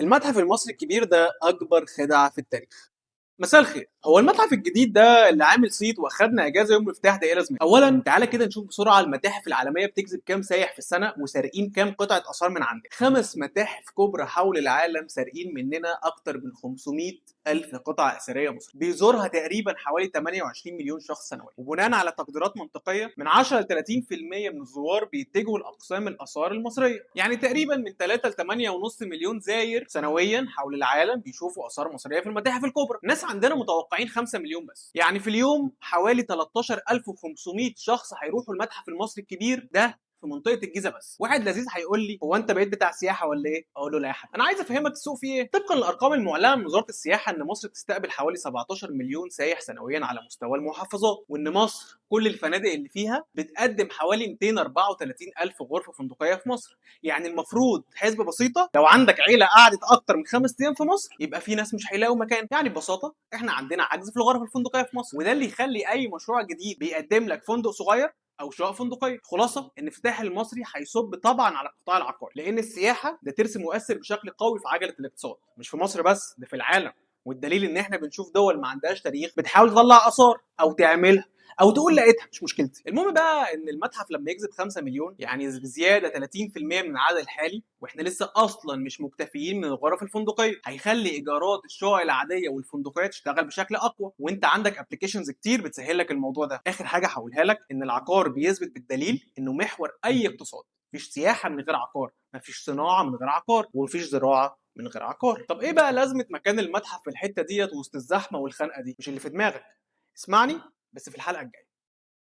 المتحف المصري الكبير ده أكبر خدعة في التاريخ. مساء الخير، هو المتحف الجديد ده اللي عامل صيت واخدنا اجازه يوم الافتتاح ده ايه لازمته؟ اولا تعالى كده نشوف بسرعه المتاحف العالميه بتجذب كام سايح في السنه وسارقين كام قطعه اثار من عندنا. 5 متاحف كبرى حول العالم سارقين مننا اكتر من 500 الف قطعه اثريه مصريه، بيزورها تقريبا حوالي 28 مليون شخص سنويا، وبناء على تقديرات منطقيه من 10 ل 30% من الزوار بيتجهوا لاقسام الاثار المصريه، يعني تقريبا من 3 ل 8.5 مليون زاير سنويا حول العالم بيشوفوا اثار مصريه في المتاحف الكبرى. الناس عندنا متوقعين 5 مليون بس، يعني في اليوم حوالي 13500 شخص هيروحوا المتحف المصري الكبير ده في منطقه الجيزه بس. واحد لذيذ هيقول لي هو انت بقيت بتاع سياحه ولا ايه؟ اقول له لا يا حبيبي، انا عايز افهمك السوق فيه ايه. طبقا للارقام المعلنه من وزاره السياحه ان مصر بتستقبل حوالي 17 مليون سايح سنويا على مستوى المحافظات، وان مصر كل الفنادق اللي فيها بتقدم حوالي 234 الف غرفه فندقيه في مصر. يعني المفروض حسبه بسيطه، لو عندك عيله قعدت اكتر من 5 ايام في مصر يبقى في ناس مش هيلاقوا مكان. يعني ببساطه احنا عندنا عجز في الغرف الفندقيه في مصر، وده اللي يخلي اي مشروع جديد بيقدم لك فندق صغير او شقق فندقيه. خلاصه ان افتتاح المصري هيصب طبعا على القطاع العقاري، لان السياحه ده ترس مؤثر بشكل قوي في عجله الاقتصاد، مش في مصر بس، ده في العالم. والدليل ان احنا بنشوف دول ما عندهاش تاريخ بتحاول تطلع اثار او تعملها او تقول لقيتها، مش مشكلتي. المهم بقى ان المتحف لما يجذب 5 مليون، يعني بزياده 30% من العدد الحالي، واحنا لسه اصلا مش مكتفيين من الغرف الفندقيه، هيخلي ايجارات الشقق العاديه والفندقيه تشتغل بشكل اقوى، وانت عندك ابلكيشنز كتير بتسهل لك الموضوع ده. اخر حاجه هقولها لك ان العقار بيثبت بالدليل انه محور اي اقتصاد. مفيش سياحه من غير عقار، مفيش صناعه من غير عقار، ومفيش زراعه من غير عقار. طب ايه بقى لازمه مكان المتحف في الحته ديت وسط الزحمه والخنقه دي؟ مش اللي في دماغك. اسمعني بس في الحلقه الجايه.